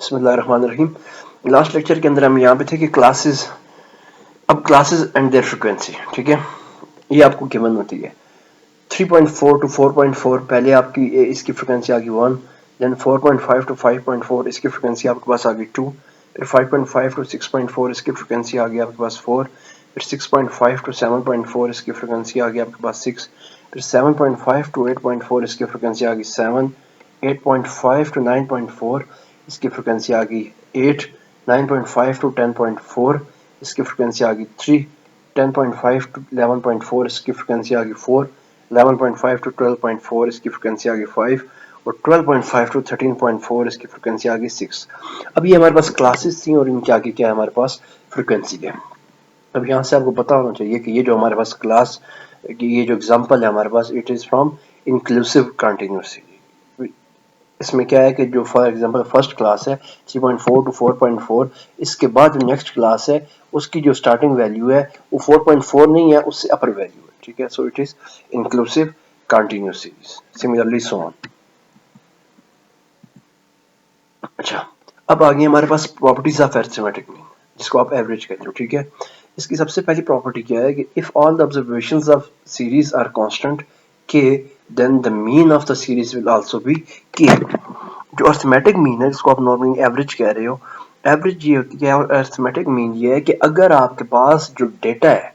बिस्मिल्लाहिर्रहमानिर्रहीम। Last lecture के अंदर हम यहाँ पे थे कि क्लासेस, अब क्लासेस एंड देयर फ्रीक्वेंसी, ठीक है, ये आपको गिवन होती है। 3.4 टू 4.4 पहले आपकी इसकी फ्रीक्वेंसी आ गई 1, देन 4.5 टू 5.4 इसकी फ्रीक्वेंसी आपके पास आ गई 2, फिर 5.5 टू 6.4 इसकी फ्रीक्वेंसी आ गई आपके पास 4, फिर 6.5 टू 7.4 इसकी फ्रीक्वेंसी आ गई आपके पास 6, फिर 7.5 टू 8.4 इसकी फ्रीक्वेंसी आ गई 7, 8.5 टू 9.4 इसकी फ्रीक्वेंसी आ गई 8, 9.5 टू 10.4 इसकी फ्रीक्वेंसी आ गई 3, 10.5 टू 11.4 इसकी फ्रीक्वेंसी आ गई 4, 11.5 टू 12.4 इसकी फ्रीक्वेंसी आ गई 5 और 12.5 टू 13.4 इसकी फ्रीक्वेंसी आ गई 6। अब ये हमारे पास क्लासेस थी और इनके आगे क्या है हमारे पास फ्रीक्वेंसी है। अब यहाँ से आपको पता होना चाहिए कि ये जो हमारे पास क्लास, ये जो एग्जांपल है हमारे पास, it is from inclusive continuous. इसमें क्या है कि जो फॉर एग्जांपल फर्स्ट क्लास है 3.4 टू 4.4, इसके बाद जो नेक्स्ट क्लास है उसकी जो स्टार्टिंग वैल्यू है वो 4.4 नहीं है, उससे अपर वैल्यू है, ठीक है। So it is inclusive continuous series, similarly so on. अच्छा, अब आगे हमारे पास प्रॉपर्टीज ऑफ अरिथमेटिक मीन, जिसको आप एवरेज कहते हो, ठीक है। इसकी सबसे पहली प्रॉपर्टी क्या है कि if all the observations of series are constant k, then the mean of the series will also be k. जो अरिथमेटिक मीन है, जिसको आप नॉर्मली एवरेज कह रहे हो, एवरेज ये होती है, और अरिथमेटिक मीन ये है कि अगर आपके पास जो डेटा है,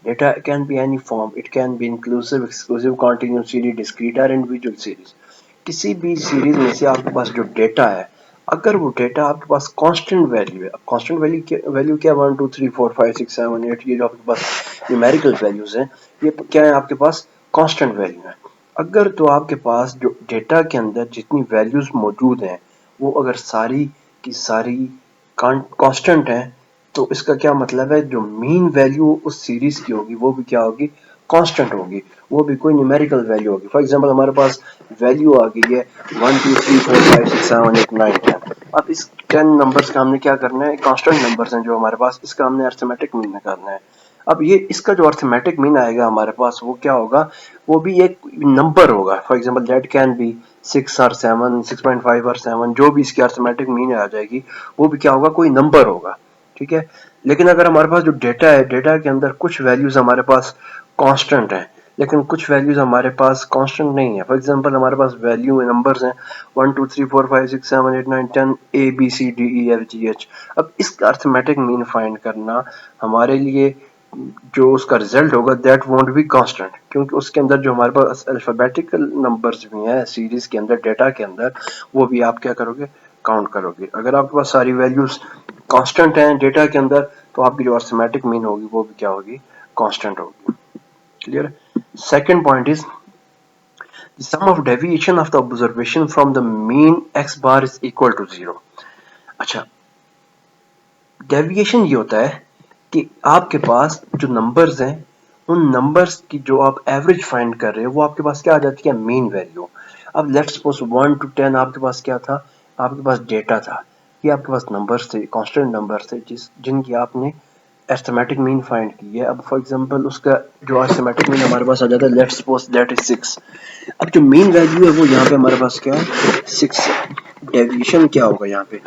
data can be any form, it can be inclusive, exclusive, continuous series, discrete और इंडिविजुअल सीरीज। किसी भी सीरीज में से आपके पास जो डेटा है, अगर वो डेटा आपके पास कांस्टेंट वैल्यू है, कांस्टेंट वैल्यू क्या 1 2 3 4 5 6 7 8, ये जो आपके पास न्यूमेरिकल वैल्यूज हैं, ये क्या है आपके पास कांस्टेंट वैल्यू है। अगर तो आपके पास जो डेटा के अंदर जितनी वैल्यूज मौजूद हैं वो अगर सारी की सारी कांस्टेंट है, तो इसका क्या मतलब है, जो मीन वैल्यू उस सीरीज की होगी वो भी क्या होगी, कांस्टेंट होगी, वो भी कोई न्यूमेरिकल वैल्यू होगी। फॉर एग्जांपल हमारे पास वैल्यू आ गई है 1 2 3 4 5 6 7 8 9 10। अब इस 10 नंबर्स का हमने क्या करना है, कांस्टेंट नंबर्स हैं जो हमारे पास, इसका हमने अरिथमेटिक मीन निकालना है। अब ये इसका जो अरिथमेटिक मीन आएगा हमारे पास वो क्या होगा, वो भी एक नंबर होगा। For example that can be 6 और 7, 6.5 और 7, जो भी इसकी अरिथमेटिक मीन आ जाएगी वो भी क्या होगा, कोई नंबर होगा, ठीक है। लेकिन अगर हमारे पास जो डेटा है, डेटा के अंदर कुछ वैल्यूज हमारे पास कांस्टेंट है, लेकिन कुछ वैल्यूज हमारे पास कांस्टेंट नहीं है। फॉर एग्जांपल हमारे पास वैल्यू नंबर्स हैं 1 2 3 4 5 6 7 8 9 10 A B C D E F G H. अब इसका अरिथमेटिक मीन फाइंड करना हमारे लिए, जो उसका रिजल्ट होगा दैट वोंट बी कांस्टेंट, क्योंकि उसके अंदर जो हमारे पास अल्फाबेटिकल नंबर्स भी हैं सीरीज के अंदर, डेटा के अंदर, वो भी आप क्या करोगे, काउंट करोगे। अगर आपके पास सारी वैल्यूज कांस्टेंट हैं डेटा के अंदर, तो आपकी जो अरिथमेटिक मीन होगी वो भी क्या होगी, कांस्टेंट होगी। Clear. Second point is the sum of deviation of the observation from the mean x bar is equal to 0। अच्छा, डेविएशन ये होता है कि आपके पास जो नंबर्स हैं, उन नंबर्स की जो आप एवरेज फाइंड कर रहे हो वो आपके पास क्या आ जाती है, मीन वैल्यू। अब लेट्स सपोज 1 टू 10 आपके पास क्या था, आपके पास डेटा था, ये आपके पास नंबर्स थे, कांस्टेंट नंबर्स थे, जिनकी आपने एस्थमेटिक मीन फाइंड की है। अब फॉर एग्जांपल उसका जो एस्थमेटिक मीन हमारे पास आ जाता है, लेट्स सपोज दैट इज 6। अब जो मीन वैल्यू है वो यहाँ पे हमारे पास क्या है, 6 है। डेविएशन क्या होगा यहाँ पे,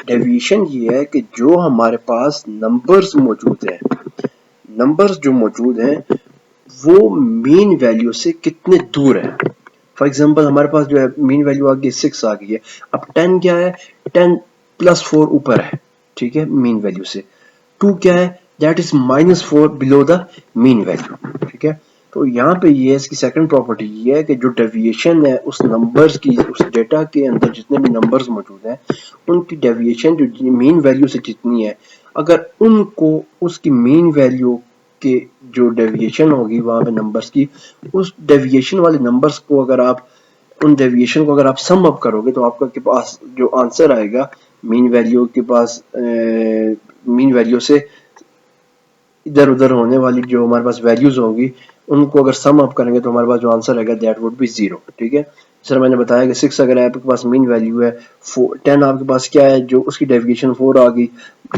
डेविएशन ये है कि जो हमारे पास नंबर्स मौजूद है, नंबर्स जो मौजूद हैं वो मीन वैल्यू से कितने दूर है। फॉर एग्जांपल हमारे पास जो है मीन वैल्यू आ गई 6 आ गई है। अब 10 क्या है, 10 प्लस 4 ऊपर है, ठीक है, मीन वैल्यू से। 2 क्या है, that is -4 below the mean value, ठीक है। तो यहाँ पे ये इसकी सेकंड प्रॉपर्टी ये है कि जो डेविएशन है उस नंबर्स की, उस डेटा के अंदर जितने भी नंबर्स मौजूद हैं उनकी डेविएशन जो मीन वैल्यू से जितनी है, अगर उनको उसकी मीन वैल्यू के जो डेविएशन होगी वहां पे नंबर्स की, उस डेविएशन वाले नंबर्स को अगर आप, उन डेविएशन को अगर आप सम अप करोगे तो आपका के पास जो आंसर आएगा मीन वैल्यू के पास, मीन वैल्यू से इधर उधर होने वाली जो हमारे पास वैल्यूज होंगी उनको अगर सम अप करेंगे तो हमारे पास जो आंसर आएगा दैट वुड बी 0, ठीक है। सर मैंने बताया कि 6 अगर आपके पास मीन वैल्यू है, 10 आपके पास क्या है, जो उसकी डेविएशन 4 आ गई,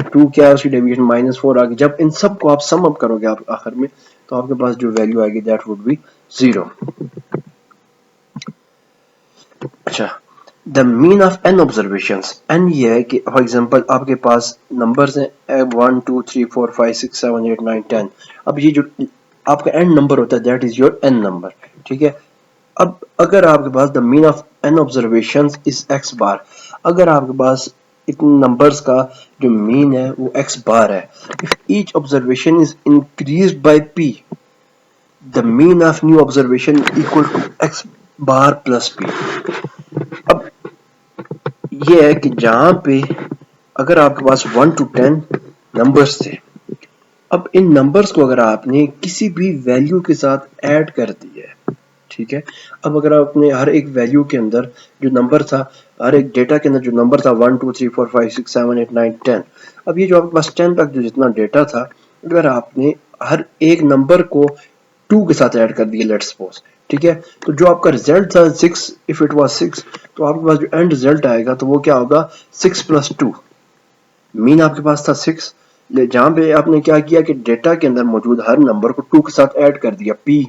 2 क्या है उसकी डेविएशन -4 आ गई। जब इन सब को आप सम अप करोगे आप आखिर में, तो आपके पास जो वैल्यू आएगी दैट वुड बी 0। अच्छा, the mean of n observations, n ये है कि फॉर एग्जांपल आपके पास नंबर्स हैं 1 2 3 4 5 6 7 8 9 10। अब ये जो आपका एन नंबर होता है that is your n number, ठीक है। अब अगर आपके पास the mean of n observations is x bar, अगर आपके पास इन नंबर्स का जो मीन है वो एक्स बार है, if each observation is increased by p, the mean of new observation equal to x bar plus p. अब ये है कि जहां पे अगर आपके पास 1 to 10 नंबर्स थे, अब इन नंबर्स को अगर आपने किसी भी वैल्यू के साथ ऐड कर दिया है, ठीक है। अब अगर आपने हर एक वैल्यू के अंदर जो नंबर था, हर एक डेटा के अंदर जो नंबर था 1 2 3 4 5 6 7 8 9 10, अब ये जो आपके पास 10 तक जो जितना डेटा था, अगर आपने हर एक नंबर को 2 के साथ ऐड कर दिया लेट्स सपोज, ठीक है, तो जो आपका रिजल्ट था 6, इफ इट वाज 6, तो आपके पास जो एंड रिजल्ट आएगा तो वो क्या होगा 6 + 2। मीन आपके पास था 6, जहां पे आपने क्या किया कि डेटा के अंदर मौजूद हर नंबर को 2 के साथ ऐड कर दिया, पी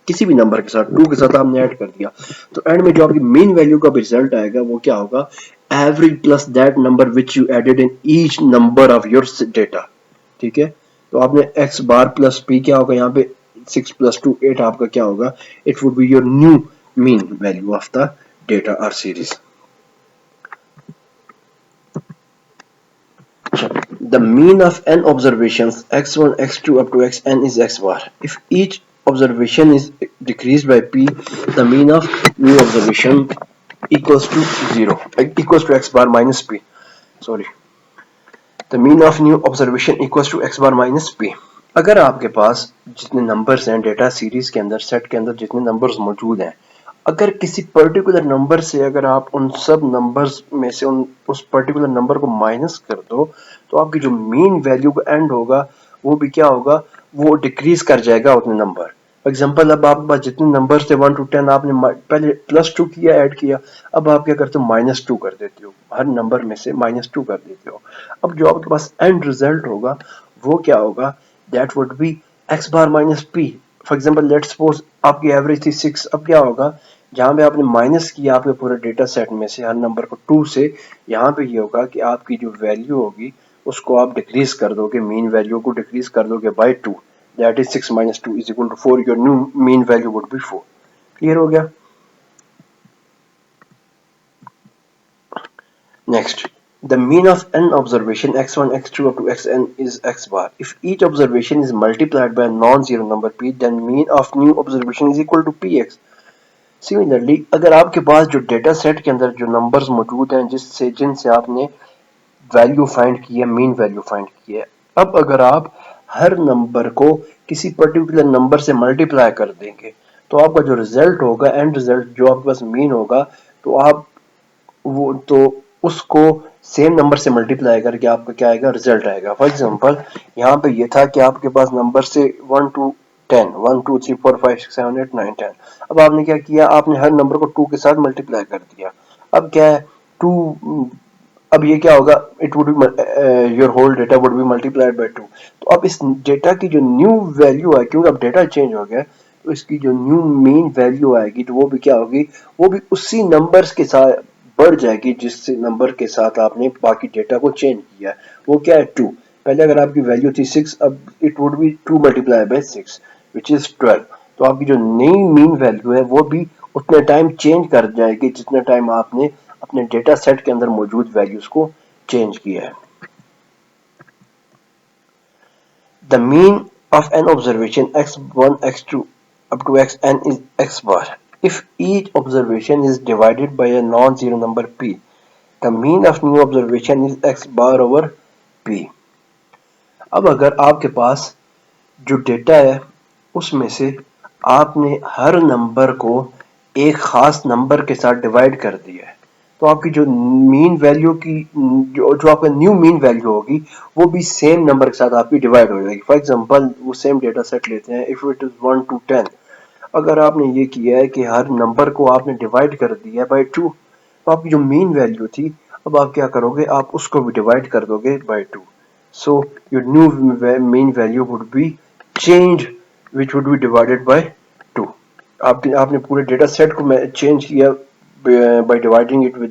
किसी भी नंबर के साथ 2 के साथ आपने ऐड कर दिया, तो एंड में जो आपकी मीन वैल्यू का रिजल्ट आएगा वो क्या होगा, average plus that number which you added in each number of your data, ठीक है। तो आपने एक्स बार प्लस पी क्या होगा यहाँ पे 6 + 2 8 आपका क्या होगा, it would be your new mean value of the data और series. The mean of n observations x1 x2 up to xn is x bar. If each observation is decreased by p, the mean of new observation equals to 0, equals to x bar minus p. Sorry, the mean of new observation equals to x bar minus p. अगर आपके पास जितने numbers हैं data series के अंदर, set के अंदर जितने numbers मौजूद हैं, अगर किसी पर्टिकुलर नंबर से अगर आप उन सब नंबर्स में से उस पर्टिकुलर नंबर को माइनस कर दो, तो आपकी जो मीन वैल्यू का एंड होगा वो भी क्या होगा, वो डिक्रीज कर जाएगा उतने नंबर। फॉर एग्जाम्पल अब आपके पास जितने नंबर्स थे 1 to 10, आपने पहले +2 किया ऐड किया, अब आप क्या करते हो -2 कर देते हो, हर नंबर में से -2 कर देते हो। अब जो आपके पास एंड रिजल्ट होगा वो क्या होगा, that would be x bar minus P. For example let's suppose आपकी एवरेज थी 6, अब क्या होगा, जहां पे आपने माइनस किया आपके पूरे डेटा सेट में से हर नंबर को 2 से, यहाँ पे ये होगा कि आपकी जो वैल्यू होगी उसको आप डिक्रीज कर दोगे, मीन वैल्यू को डिक्रीज कर दोगे by 2, that is 6 - 2 = 4, your new mean value would be 4। Clear हो गया। Next, the mean of n observation x1 x2 up to xn is x bar. If each observation is multiplied by a non-zero number p, then mean of new observation is equal to px. Similarly अगर आपके पास जो data set के अंदर जो numbers मौजूद हैं जिनसे आपने वैल्यू फाइंड की है, मीन वैल्यू फाइंड की है, अब अगर आप हर नंबर को किसी पर्टिकुलर नंबर से मल्टीप्लाई कर देंगे, तो आपका जो रिजल्ट होगा, एंड रिजल्ट जो आपके पास मीन होगा, तो आप वो तो उसको सेम नंबर से मल्टीप्लाई करके आपका क्या आएगा, रिजल्ट आएगा। फॉर एग्जांपल यहाँ पे ये था कि आपके पास नंबर से 1 to 10 1 2 3 4 5 6 7 8 9 10, अब आपने क्या किया, आपने हर नंबर को 2 के साथ मल्टीप्लाई कर दिया। अब क्या है 2, अब ये क्या होगा, it would be your whole data would be multiplied by 2। तो अब इस डेटा की जो न्यू वैल्यू है, क्योंकि अब डेटा चेंज हो गया, तो इसकी जो न्यू मीन वैल्यू आएगी तो वो भी क्या होगी, वो भी उसी नंबर्स के साथ बढ़ जाएगी जिस नंबर के साथ आपने बाकी डेटा को चेंज किया है। वो क्या है 2, पहले अगर आपकी वैल्यू थी 6, अब it would B 2 × 6 which is 12। तो आपकी जो नई मीन वैल्यू है वो भी उतने टाइम चेंज कर जाएगी जितने टाइम आपने अपने डेटा सेट के अंदर मौजूद वैल्यूज को चेंज किया है। The mean of n observation x1 x2 up to xn is x bar. If each observation is divided by a non-zero number p, the mean of new observation is x bar over p. अब अगर आपके पास जो data है उसमें से आपने हर number को एक खास नंबर के साथ डिवाइड कर दिया है, तो आपकी जो मीन वैल्यू की जो आपका न्यू मीन वैल्यू होगी वो भी सेम नंबर के साथ आपकी डिवाइड हो जाएगी। फॉर एग्जांपल वो सेम डेटा सेट लेते हैं, इफ इट इज 1 to 10, अगर आपने ये किया है कि हर नंबर को आपने डिवाइड कर दिया बाय 2, तो आपकी जो मीन वैल्यू थी, अब आप क्या करोगे, आप उसको भी डिवाइड कर दोगे by 2, so your new mean value would be changed which would be divided by 2। आपने पूरे डेटा सेट को चेंज किया by dividing it with